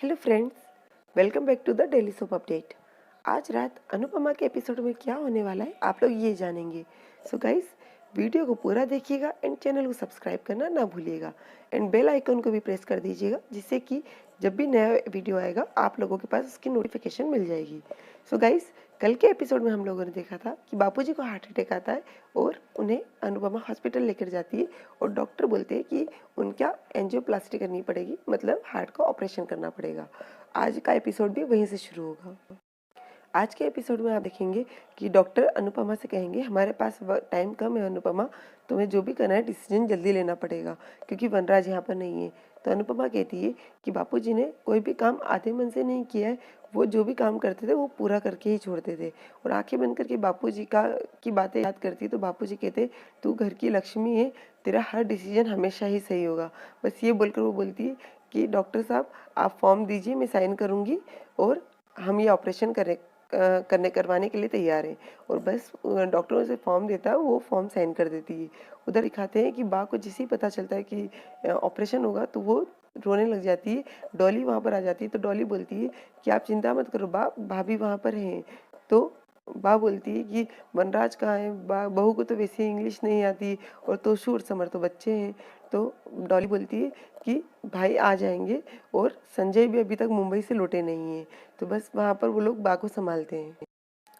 Hello friends, welcome back to the daily soap update. आज रात अनुपमा के एपिसोड में क्या होने वाला है आप लोग ये जानेंगे। सो गाइस, वीडियो को पूरा देखिएगा एंड चैनल को सब्सक्राइब करना ना भूलिएगा एंड बेल आइकन को भी प्रेस कर दीजिएगा, जिससे कि जब भी नया वीडियो आएगा आप लोगों के पास उसकी नोटिफिकेशन मिल जाएगी। सो गाइस, कल के एपिसोड में हम लोगों ने देखा था कि बापूजी को हार्ट अटैक आता है और उन्हें अनुपमा हॉस्पिटल लेकर जाती है और डॉक्टर बोलते हैं कि उनका एंजियोप्लास्टी करनी पड़ेगी, मतलब हार्ट का ऑपरेशन करना पड़ेगा। आज का एपिसोड भी वहीं से शुरू होगा। आज के एपिसोड में आप देखेंगे कि डॉक्टर अनुपमा से कहेंगे हमारे पास टाइम कम है अनुपमा, तुम्हें जो भी करना है डिसीजन जल्दी लेना पड़ेगा क्योंकि वनराज यहाँ पर नहीं है। तो अनुपमा कहती है कि बापूजी ने कोई भी काम आधे मन से नहीं किया है, वो जो भी काम करते थे वो पूरा करके ही छोड़ते थे। और आंखें बंद करके बापूजी की बातें याद करती तो बापूजी कहते तू घर की लक्ष्मी है, तेरा हर डिसीजन हमेशा ही सही होगा। बस ये बोलकर वो बोलती है कि डॉक्टर साहब आप फॉर्म दीजिए, मैं साइन करूँगी और हम ये ऑपरेशन करवाने के लिए तैयार हैं। और बस डॉक्टरों से फॉर्म देता है, वो फॉर्म साइन कर देती है। उधर दिखाते हैं कि बा को जैसे ही पता चलता है कि ऑपरेशन होगा तो वो रोने लग जाती है। डॉली वहाँ पर आ जाती है तो डॉली बोलती है कि आप चिंता मत करो बा, भाभी वहाँ पर हैं। तो बा बोलती है कि वनराज कहाँ है, बा बहू को तो वैसे इंग्लिश नहीं आती और तोशू और समर तो बच्चे हैं। तो डॉली बोलती है कि भाई आ जाएंगे और संजय भी अभी तक मुंबई से लौटे नहीं है। तो बस वहाँ पर वो लोग बा को संभालते हैं।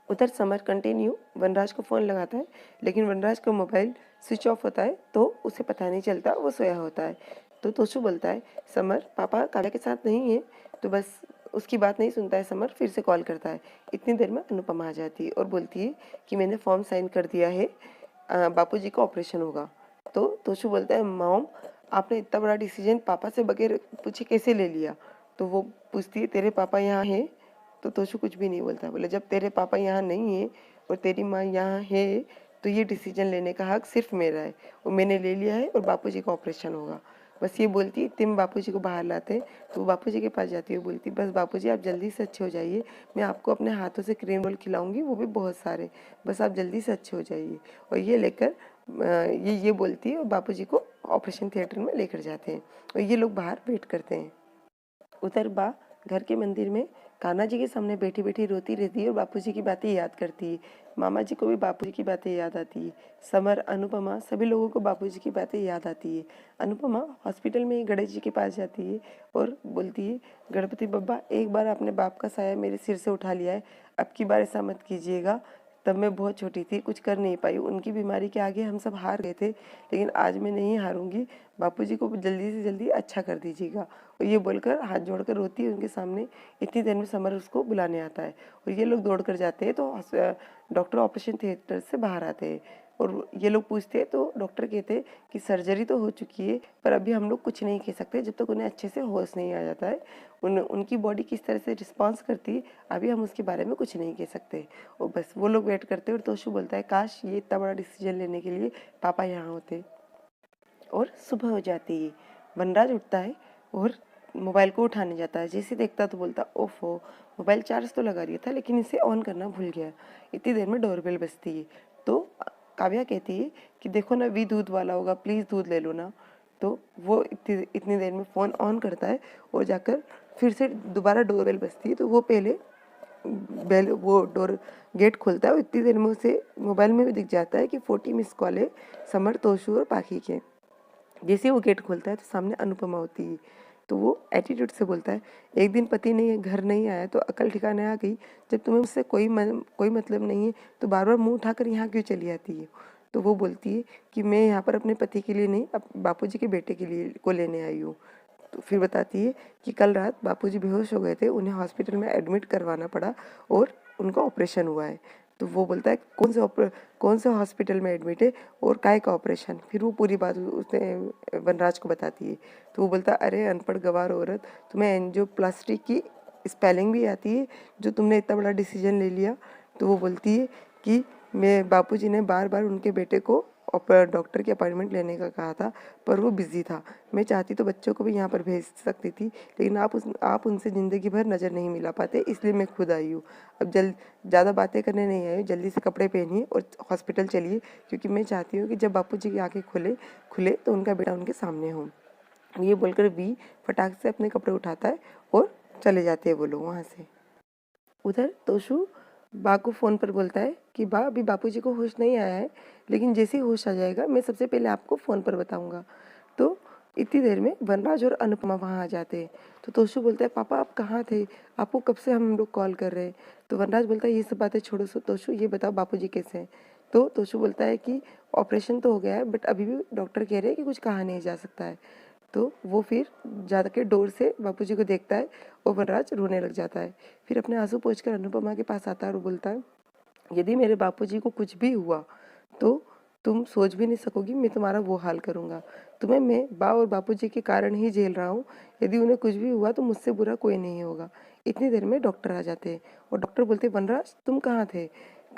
उधर समर कंटिन्यू वनराज को फ़ोन लगाता है, लेकिन वनराज का मोबाइल स्विच ऑफ होता है तो उसे पता नहीं चलता, वो सोया होता है। तो तोशु बोलता है समर पापा काव्या के साथ नहीं है। तो बस उसकी बात नहीं सुनता है समर, फिर से कॉल करता है। इतनी देर में अनुपमा आ जाती है और बोलती है कि मैंने फॉर्म साइन कर दिया है, बापूजी का ऑपरेशन होगा। तो तोशु बोलता है मॉम आपने इतना बड़ा डिसीजन पापा से बगैर पूछे कैसे ले लिया। तो वो पूछती है तेरे पापा यहाँ हैं। तो तोशु कुछ भी नहीं बोलता, बोले जब तेरे पापा यहाँ नहीं है और तेरी माँ यहाँ है तो ये डिसीजन लेने का हक सिर्फ मेरा है और मैंने ले लिया है और बापूजी का ऑपरेशन होगा। बस ये बोलती तुम बापूजी को बाहर लाते हैं। तो वो बापूजी के पास जाती है, बोलती बस बापूजी आप जल्दी से अच्छे हो जाइए, मैं आपको अपने हाथों से क्रीम रोल खिलाऊंगी, वो भी बहुत सारे, बस आप जल्दी से अच्छे हो जाइए। और ये लेकर ये बोलती है और बापूजी को ऑपरेशन थिएटर में लेकर जाते हैं और ये लोग बाहर वेट करते हैं। उधर बा घर के मंदिर में कान्हा जी के सामने बैठी बैठी रोती रहती है और बापूजी की बातें याद करती है। मामा जी को भी बापूजी की बातें याद आती है। समर, अनुपमा, सभी लोगों को बापूजी की बातें याद आती है। अनुपमा हॉस्पिटल में गणेश जी के पास जाती है और बोलती है गणपति बब्बा एक बार आपने बाप का साया मेरे सिर से उठा लिया है, अब की बार ऐसा मत कीजिएगा। तब मैं बहुत छोटी थी, कुछ कर नहीं पाई, उनकी बीमारी के आगे हम सब हार गए थे, लेकिन आज मैं नहीं हारूंगी। बापूजी को जल्दी से जल्दी अच्छा कर दीजिएगा। और ये बोलकर हाथ जोड़कर रोती है उनके सामने। इतनी देर में समर उसको बुलाने आता है और ये लोग दौड़ कर जाते हैं तो डॉक्टर ऑपरेशन थिएटर से बाहर आते हैं और ये लोग पूछते हैं तो डॉक्टर कहते हैं कि सर्जरी तो हो चुकी है पर अभी हम लोग कुछ नहीं कह सकते जब तक उन्हें अच्छे से होश नहीं आ जाता है। उनकी बॉडी किस तरह से रिस्पॉन्स करती है अभी हम उसके बारे में कुछ नहीं कह सकते। और बस वो लोग वेट करते हैं और तोशु बोलता है काश ये इतना बड़ा डिसीजन लेने के लिए पापा यहाँ होते। और सुबह हो जाती है। वनराज उठता है और मोबाइल को उठाने जाता है, जैसे देखता तो बोलता ओफो मोबाइल चार्ज तो लगा दिया था लेकिन इसे ऑन करना भूल गया। इतनी देर में डोरबेल बजती है तो काव्या कहती है कि देखो ना वी दूध वाला होगा, प्लीज़ दूध ले लो ना। तो वो इतनी देर में फ़ोन ऑन करता है और जाकर फिर से दोबारा डोरबेल बजती है तो वो पहले बेल वो डोर गेट खोलता है और इतनी देर में उसे मोबाइल में भी दिख जाता है कि 40 मिस कॉल है समर, तोशु और पाखी के। जैसे वो गेट खोलता है तो सामने अनुपमा होती है। तो वो एटीट्यूड से बोलता है एक दिन पति नहीं घर नहीं आया तो अकल ठिकाने आ गई, जब तुम्हें मुझसे कोई मतलब नहीं है तो बार बार मुंह उठाकर यहाँ क्यों चली आती है। तो वो बोलती है कि मैं यहाँ पर अपने पति के लिए नहीं, अब बापूजी के बेटे के लिए को लेने आई हूँ। तो फिर बताती है कि कल रात बापूजी बेहोश हो गए थे, उन्हें हॉस्पिटल में एडमिट करवाना पड़ा और उनका ऑपरेशन हुआ है। तो वो बोलता है कौन से हॉस्पिटल में एडमिट है और काय का ऑपरेशन। फिर वो पूरी बात उसने वनराज को बताती है। तो वो बोलता अरे अनपढ़ गवार औरत, तुम्हें एंजियोप्लास्टी की स्पेलिंग भी आती है जो तुमने इतना बड़ा डिसीजन ले लिया। तो वो बोलती है कि मैं बापूजी ने बार बार उनके बेटे को डॉक्टर की अपॉइंटमेंट लेने का कहा था पर वो बिजी था, मैं चाहती तो बच्चों को भी यहाँ पर भेज सकती थी लेकिन आप उनसे ज़िंदगी भर नज़र नहीं मिला पाते, इसलिए मैं खुद आई हूँ। अब ज़्यादा बातें करने नहीं आई हूँ, जल्दी से कपड़े पहनिए और हॉस्पिटल चलिए क्योंकि मैं चाहती हूँ कि जब बापूजी की आँखें खुले तो उनका बेटा उनके सामने हो। ये बोलकर वी फटाक से अपने कपड़े उठाता है और चले जाते हैं वो लोग वहाँ से। उधर तोशु बा को फ़ोन पर बोलता है कि बा अभी बापूजी को होश नहीं आया है, लेकिन जैसे ही होश आ जाएगा मैं सबसे पहले आपको फ़ोन पर बताऊंगा। तो इतनी देर में वनराज और अनुपमा वहाँ आ जाते हैं। तो तोशु बोलता है पापा आप कहाँ थे, आपको कब से हम लोग कॉल कर रहे हैं। तो वनराज बोलता है ये सब बातें छोड़ो तोशु, ये बताओ बापूजी कैसे हैं। तो तोशु बोलता है कि ऑपरेशन तो हो गया है बट अभी भी डॉक्टर कह रहे हैं कि कुछ कहा नहीं जा सकता है। तो वो फिर जा के डोर से बापूजी को देखता है और वनराज रोने लग जाता है। फिर अपने आंसू पोंछकर अनुपमा के पास आता है और बोलता है यदि मेरे बापूजी को कुछ भी हुआ तो तुम सोच भी नहीं सकोगी मैं तुम्हारा वो हाल करूँगा। तुम्हें मैं बा और बापूजी के कारण ही झेल रहा हूँ, यदि उन्हें कुछ भी हुआ तो मुझसे बुरा कोई नहीं होगा। इतनी देर में डॉक्टर आ जाते हैं और डॉक्टर बोलते वनराज तुम कहाँ थे,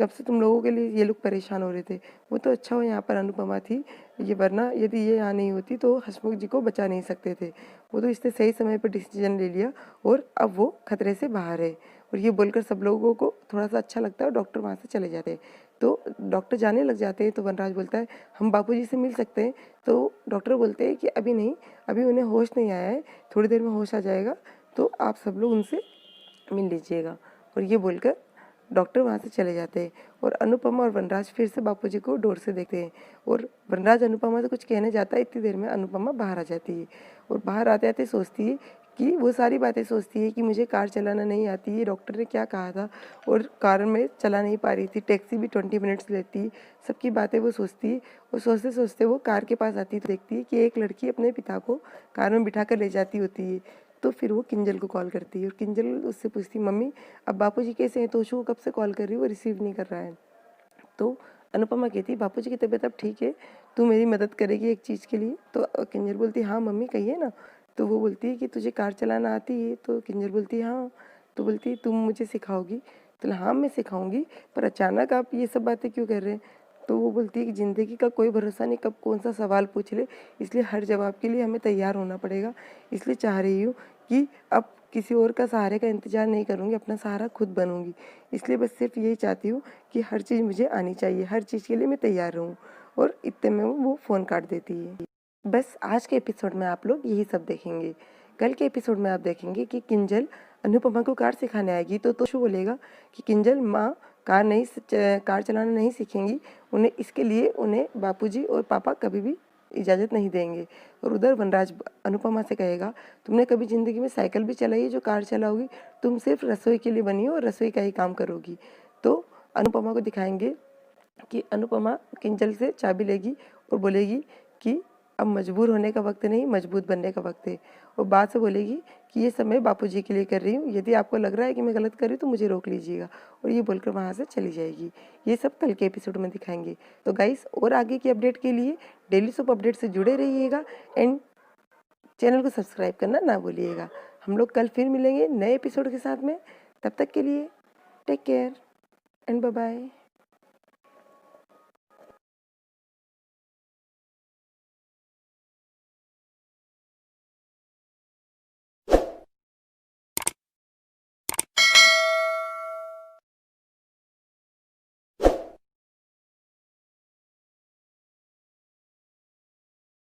कब से तुम लोगों के लिए ये लोग परेशान हो रहे थे। वो तो अच्छा हो यहाँ पर अनुपमा थी, ये वरना यदि ये यहाँ नहीं होती तो हसमुख जी को बचा नहीं सकते थे। वो तो इसने सही समय पर डिसीजन ले लिया और अब वो खतरे से बाहर है। और ये बोलकर सब लोगों को थोड़ा सा अच्छा लगता है और डॉक्टर वहाँ से चले जाते हैं। तो डॉक्टर जाने लग जाते हैं तो वनराज बोलता है हम बापूजी से मिल सकते हैं। तो डॉक्टर बोलते हैं कि अभी नहीं, अभी उन्हें होश नहीं आया है, थोड़ी देर में होश आ जाएगा तो आप सब लोग उनसे मिल लीजिएगा। और ये बोलकर डॉक्टर वहाँ से चले जाते हैं और अनुपमा और वनराज फिर से बापूजी को डोर से देखते हैं। और वनराज अनुपमा से कुछ कहने जाता है, इतनी देर में अनुपमा बाहर आ जाती है और बाहर आते आते सोचती है कि वो सारी बातें सोचती है कि मुझे कार चलाना नहीं आती है, डॉक्टर ने क्या कहा था और कार में चला नहीं पा रही थी, टैक्सी भी 20 मिनट्स लेती, सबकी बातें वो सोचती है। और सोचते सोचते वो कार के पास आती है तो देखती है कि एक लड़की अपने पिता को कार में बिठा कर ले जाती होती है। तो फिर वो किंजल को कॉल करती है और किंजल उससे पूछती मम्मी अब बापूजी कैसे हैं। तोशु को कब से कॉल कर रही हूँ वो रिसीव नहीं कर रहा है। तो अनुपमा कहती बापूजी की तबीयत अब ठीक है, तू मेरी मदद करेगी एक चीज़ के लिए। तो किंजल बोलती हाँ मम्मी कहिए ना। तो वो बोलती है कि तुझे कार चलाना आती है। तो किंजल बोलती है हाँ। तो बोलती है तुम मुझे सिखाओगी। तो हाँ मैं सिखाऊंगी, पर अचानक आप ये सब बातें क्यों कर रहे हैं। तो वो बोलती है कि ज़िंदगी का कोई भरोसा नहीं, कब कौन सा सवाल पूछ ले, इसलिए हर जवाब के लिए हमें तैयार होना पड़ेगा। इसलिए चाह रही हूँ कि अब किसी और का सहारे का इंतज़ार नहीं करूँगी, अपना सहारा खुद बनूँगी। इसलिए बस सिर्फ यही चाहती हूँ कि हर चीज़ मुझे आनी चाहिए, हर चीज़ के लिए मैं तैयार रहूँ। और इतने में वो फ़ोन काट देती है। बस आज के एपिसोड में आप लोग यही सब देखेंगे। कल के एपिसोड में आप देखेंगे कि किंजल अनुपमा को कार सिखाने आएगी तो तोशु बोलेगा कि किंजल माँ कार चलाना नहीं सीखेंगी, उन्हें इसके लिए उन्हें बापूजी और पापा कभी भी इजाज़त नहीं देंगे। और उधर वनराज अनुपमा से कहेगा तुमने कभी ज़िंदगी में साइकिल भी चलाई है जो कार चलाओगी, तुम सिर्फ रसोई के लिए बनी हो और रसोई का ही काम करोगी। तो अनुपमा को दिखाएंगे कि अनुपमा किंजल से चाबी लेगी और बोलेगी कि अब मजबूर होने का वक्त नहीं, मजबूत बनने का वक्त है। और बाद से बोलेगी कि ये सब मैं बापूजी के लिए कर रही हूँ, यदि आपको लग रहा है कि मैं गलत कर रही हूँ तो मुझे रोक लीजिएगा। और ये बोलकर वहाँ से चली जाएगी। ये सब कल के एपिसोड में दिखाएंगे। तो गाइस और आगे की अपडेट के लिए डेली सोप अपडेट से जुड़े रहिएगा एंड चैनल को सब्सक्राइब करना ना भूलिएगा। हम लोग कल फिर मिलेंगे नए एपिसोड के साथ में। तब तक के लिए take care and bye bye.